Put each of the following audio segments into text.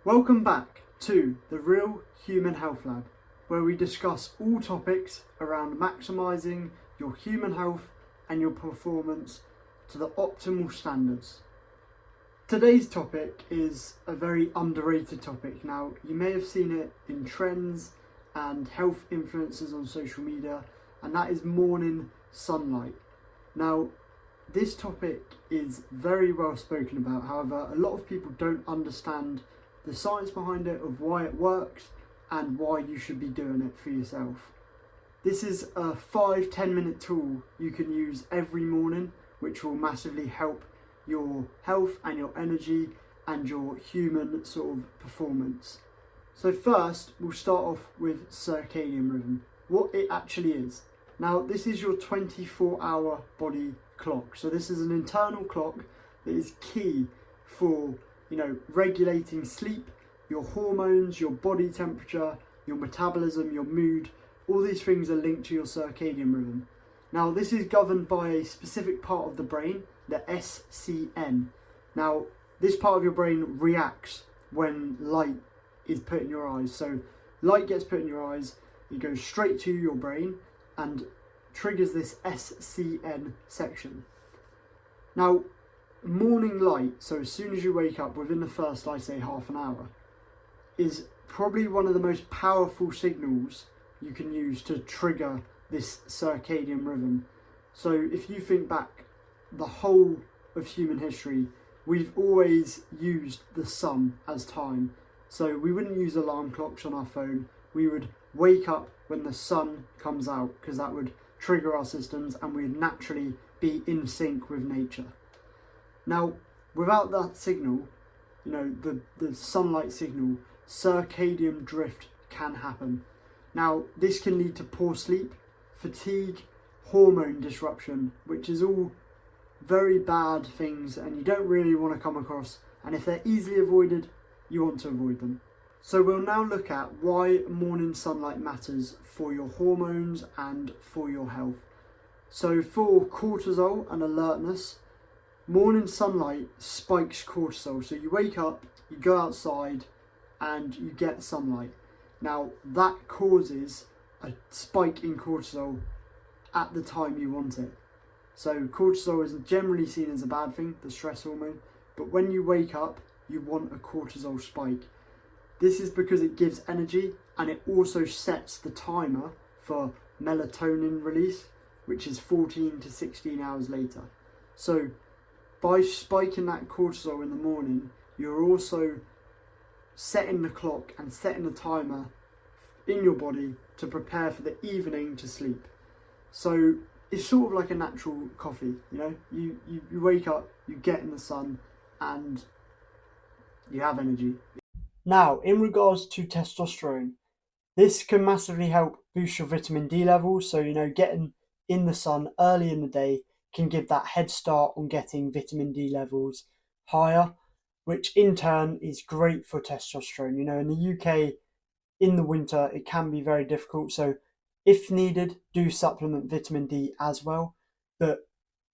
Welcome back to the Real Human Health Lab, where we discuss all topics around maximising your human health and your performance to the optimal standards. Today's topic is a very underrated topic. Now, you may have seen it in trends and health influencers on social media, and that is morning sunlight. Now, this topic is very well spoken about. However, a lot of people don't understand the science behind it, of why it works and why you should be doing it for yourself. This is a 5-10 minute tool you can use every morning, which will massively help your health and your energy and your human sort of performance. So first, we'll start off with circadian rhythm, what it actually is. Now, this is your 24-hour body clock. So this is an internal clock that is key for regulating sleep, your hormones, your body temperature, your metabolism, your mood. All these things are linked to your circadian rhythm. Now, this is governed by a specific part of the brain, the SCN. Now, this part of your brain reacts when light is put in your eyes. So light gets put in your eyes, it goes straight to your brain and triggers this SCN section. Now, morning light, so as soon as you wake up, within the first, I say, half an hour, is probably one of the most powerful signals you can use to trigger this circadian rhythm. So if you think back the whole of human history, we've always used the sun as time. So we wouldn't use alarm clocks on our phone. We would wake up when the sun comes out, because that would trigger our systems and we'd naturally be in sync with nature. Now, without that signal, the sunlight signal, circadian drift can happen. Now, this can lead to poor sleep, fatigue, hormone disruption, which is all very bad things and you don't really want to come across. And if they're easily avoided, you want to avoid them. So we'll now look at why morning sunlight matters for your hormones and for your health. So for cortisol and alertness, morning sunlight spikes cortisol. So you wake up, you go outside and you get sunlight. Now that causes a spike in cortisol at the time you want it. So cortisol is generally seen as a bad thing, the stress hormone, but when you wake up, you want a cortisol spike. This is because it gives energy and it also sets the timer for melatonin release, which is 14 to 16 hours later. So by spiking that cortisol in the morning, you're also setting the clock and setting the timer in your body to prepare for the evening to sleep. So it's sort of like a natural coffee, you wake up, you get in the sun and you have energy. Now, in regards to testosterone, this can massively help boost your vitamin D levels. So, getting in the sun early in the day can give that head start on getting vitamin D levels higher, which in turn is great for testosterone. In the UK, in the winter, it can be very difficult. So if needed, do supplement vitamin D as well. But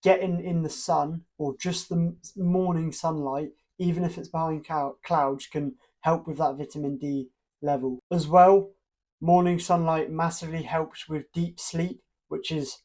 getting in the sun or just the morning sunlight, even if it's behind clouds, can help with that vitamin D level. As well, morning sunlight massively helps with deep sleep, which is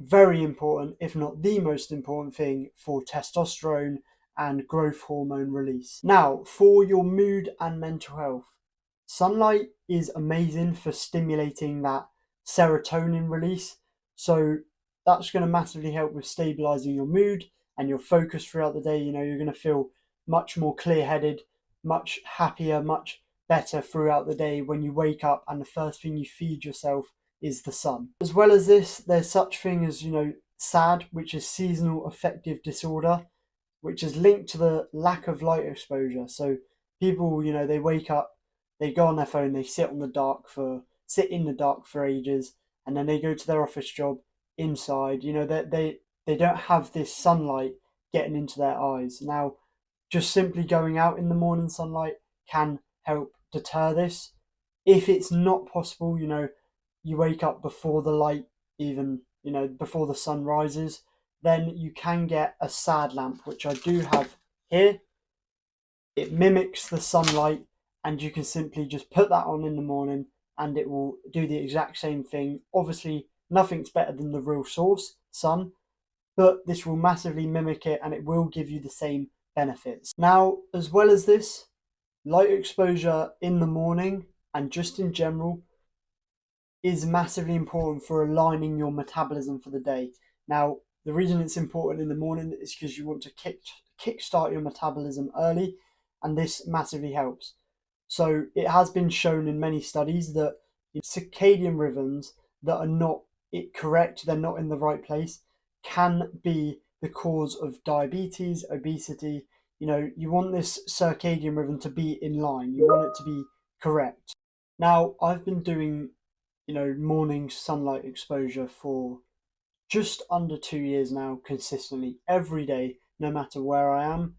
very important, if not the most important thing for testosterone and growth hormone release. Now, for your mood and mental health, sunlight is amazing for stimulating that serotonin release. So that's going to massively help with stabilizing your mood and your focus throughout the day. You're going to feel much more clear-headed, much happier, much better throughout the day when you wake up and the first thing you feed yourself is the sun. As well as this, there's such thing as, SAD, which is seasonal affective disorder, which is linked to the lack of light exposure. So people, they wake up, they go on their phone, they sit in the dark for ages, and then they go to their office job inside. They don't have this sunlight getting into their eyes. Now, just simply going out in the morning sunlight can help deter this. If it's not possible, you wake up before the light even, before the sun rises, then you can get a SAD lamp, which I do have here. It mimics the sunlight, and you can simply just put that on in the morning and it will do the exact same thing. Obviously, nothing's better than the real source, sun, but this will massively mimic it and it will give you the same benefits. Now, as well as this, light exposure in the morning and just in general is massively important for aligning your metabolism for the day. Now, the reason it's important in the morning is because you want to kickstart your metabolism early, and this massively helps. So it has been shown in many studies that circadian rhythms that are not correct, they're not in the right place, can be the cause of diabetes, obesity. You want this circadian rhythm to be in line. You want it to be correct. Now, I've been doing, morning sunlight exposure for just under 2 years now, consistently, every day, no matter where I am.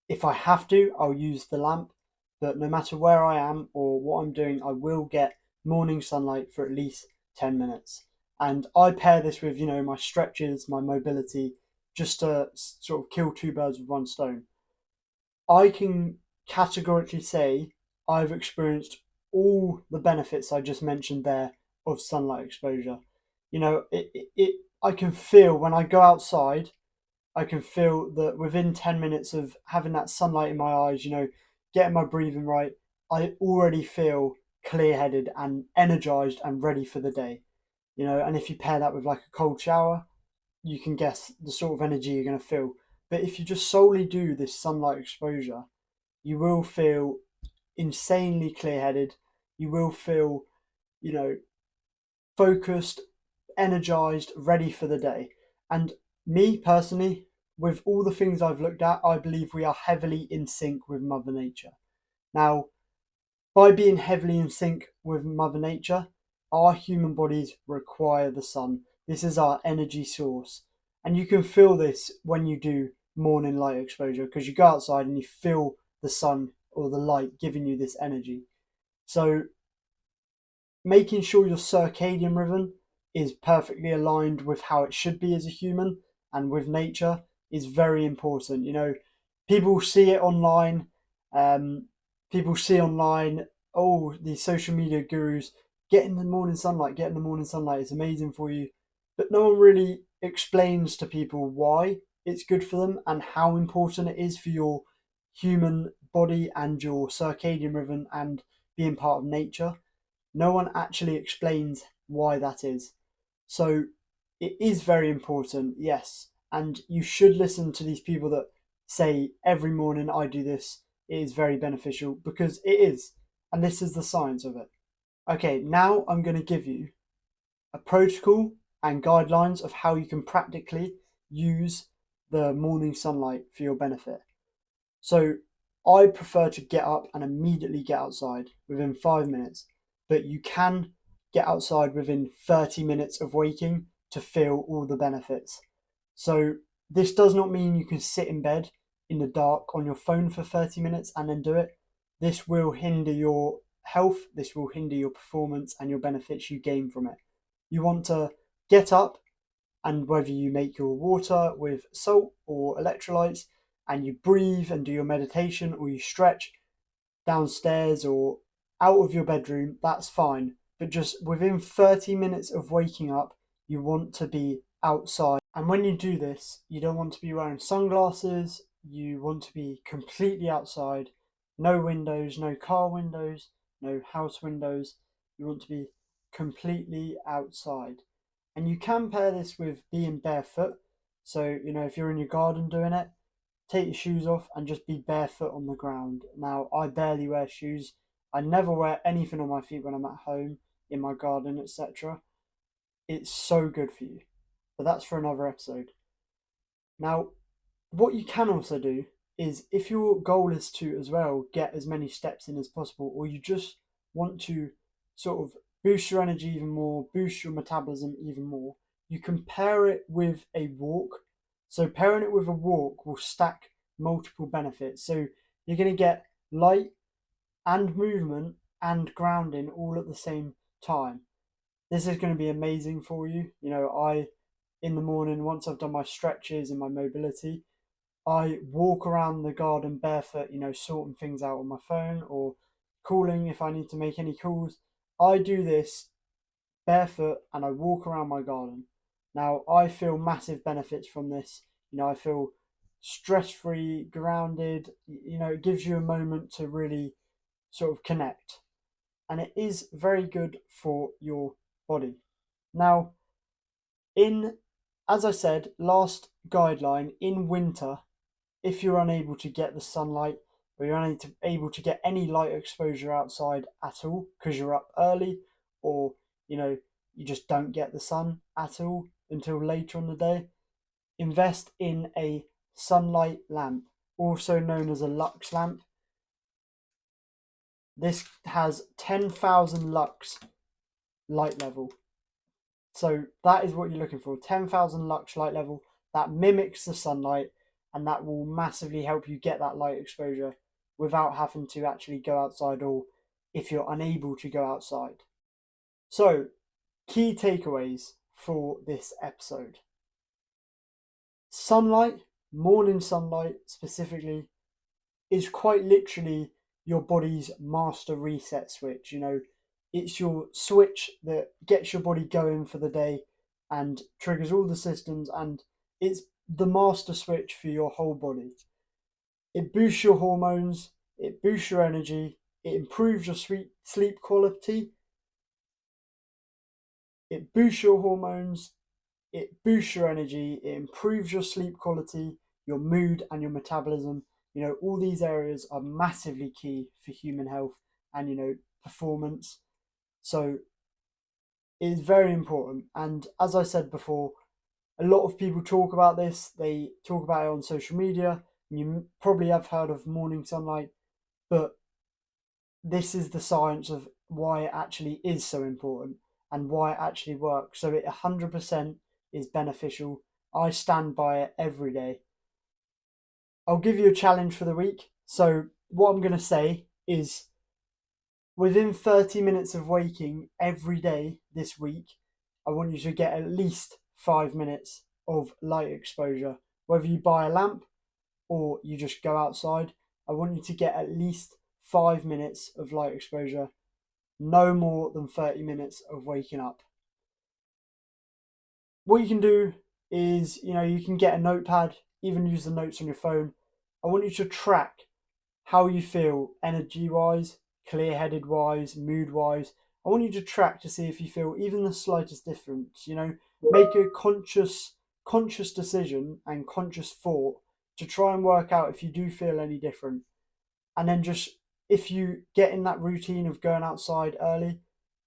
If I have to, I'll use the lamp, but no matter where I am or what I'm doing, I will get morning sunlight for at least 10 minutes. And I pair this with, my stretches, my mobility, just to sort of kill two birds with one stone. I can categorically say I've experienced all the benefits I just mentioned there of sunlight exposure. I can feel when I go outside, I can feel that within 10 minutes of having that sunlight in my eyes, getting my breathing right, I already feel clear headed and energized and ready for the day. And if you pair that with like a cold shower, you can guess the sort of energy you're going to feel. But if you just solely do this sunlight exposure, you will feel insanely clear headed. You will feel, you know, focused, energized, ready for the day. And me personally, with all the things I've looked at, I believe we are heavily in sync with Mother Nature. Now, by being heavily in sync with Mother Nature, our human bodies require the sun. This is our energy source. And you can feel this when you do morning light exposure because you go outside and you feel the sun or the light giving you this energy. So making sure your circadian rhythm is perfectly aligned with how it should be as a human and with nature is very important. People see it online. People see online, oh, these social media gurus, get in the morning sunlight, get in the morning sunlight, it's amazing for you. But no one really explains to people why it's good for them and how important it is for your human body and your circadian rhythm and being part of nature. No one actually explains why that is. So it is very important, yes. And you should listen to these people that say every morning I do this. It is very beneficial because it is. And this is the science of it. Okay, now I'm going to give you a protocol and guidelines of how you can practically use the morning sunlight for your benefit. So I prefer to get up and immediately get outside within 5 minutes, but you can get outside within 30 minutes of waking to feel all the benefits. So this does not mean you can sit in bed in the dark on your phone for 30 minutes and then do it. This will hinder your health, this will hinder your performance and your benefits you gain from it. You want to get up, and whether you make your water with salt or electrolytes and you breathe and do your meditation or you stretch downstairs or out of your bedroom, that's fine. But just within 30 minutes of waking up, you want to be outside. And when you do this, you don't want to be wearing sunglasses, you want to be completely outside, no windows, no car windows, no house windows. You want to be completely outside. And you can pair this with being barefoot. So, if you're in your garden doing it, take your shoes off and just be barefoot on the ground. Now, I barely wear shoes. I never wear anything on my feet when I'm at home, in my garden, etc. It's so good for you. But that's for another episode. Now, what you can also do is if your goal is to as well get as many steps in as possible, or you just want to sort of boost your energy even more, boost your metabolism even more, you can pair it with a walk. So pairing it with a walk will stack multiple benefits. So you're going to get light and movement and grounding all at the same time. This is going to be amazing for you. In the morning, once I've done my stretches and my mobility, I walk around the garden barefoot, sorting things out on my phone or calling if I need to make any calls. I do this barefoot and I walk around my garden. Now, I feel massive benefits from this. I feel stress free, grounded. It gives you a moment to really sort of connect. And it is very good for your body. Now, in as I said, last guideline, in winter, if you're unable to get the sunlight or you're unable to get any light exposure outside at all because you're up early or you just don't get the sun at all until later in the day, invest in a sunlight lamp, also known as a lux lamp. This has 10,000 lux light level. So that is what you're looking for, 10,000 lux light level that mimics the sunlight, and that will massively help you get that light exposure without having to actually go outside, or if you're unable to go outside. So, key takeaways for this episode. Sunlight, morning sunlight specifically, is quite literally your body's master reset switch. It's your switch that gets your body going for the day and triggers all the systems, and it's the master switch for your whole body. It boosts your hormones, it boosts your energy, it improves your sleep quality, it boosts your hormones, it boosts your energy, it improves your sleep quality, your mood, and your metabolism. All these areas are massively key for human health and, performance. So it is very important. And as I said before, a lot of people talk about this. They talk about it on social media. And you probably have heard of morning sunlight, but this is the science of why it actually is so important and why it actually works. So it 100% is beneficial. I stand by it every day. I'll give you a challenge for the week. So what I'm going to say is, within 30 minutes of waking every day this week, I want you to get at least 5 minutes of light exposure. Whether you buy a lamp or you just go outside, I want you to get at least 5 minutes of light exposure, no more than 30 minutes of waking up. What you can do is, you can get a notepad, even use the notes on your phone. I want you to track how you feel energy wise, clear headed wise, mood wise. I want you to track to see if you feel even the slightest difference. Make a conscious decision and conscious thought to try and work out if you do feel any different. And then just, if you get in that routine of going outside early,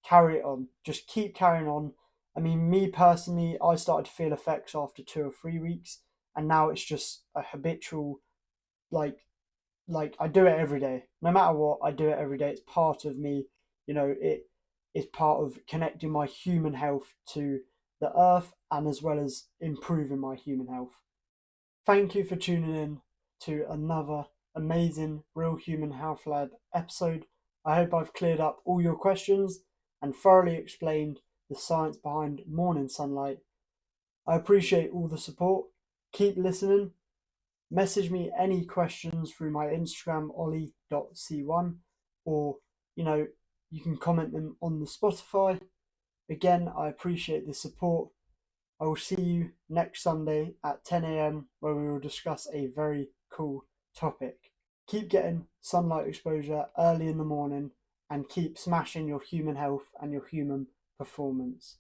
carry it on. Just keep carrying on. I mean, me personally, I started to feel effects after 2 or 3 weeks, and now it's just a habitual, like I do it every day. No matter what, I do it every day. It's part of me. It is part of connecting my human health to the earth, and as well as improving my human health. Thank you for tuning in to another amazing Real Human Health Lab episode. I hope I've cleared up all your questions and thoroughly explained the science behind morning sunlight. I appreciate all the support. Keep listening. Message me any questions through my Instagram, ollie.c1, or you can comment them on the Spotify. Again, I appreciate the support. I will see you next Sunday at 10 a.m. where we will discuss a very cool topic. Keep getting sunlight exposure early in the morning and keep smashing your human health and your human performance.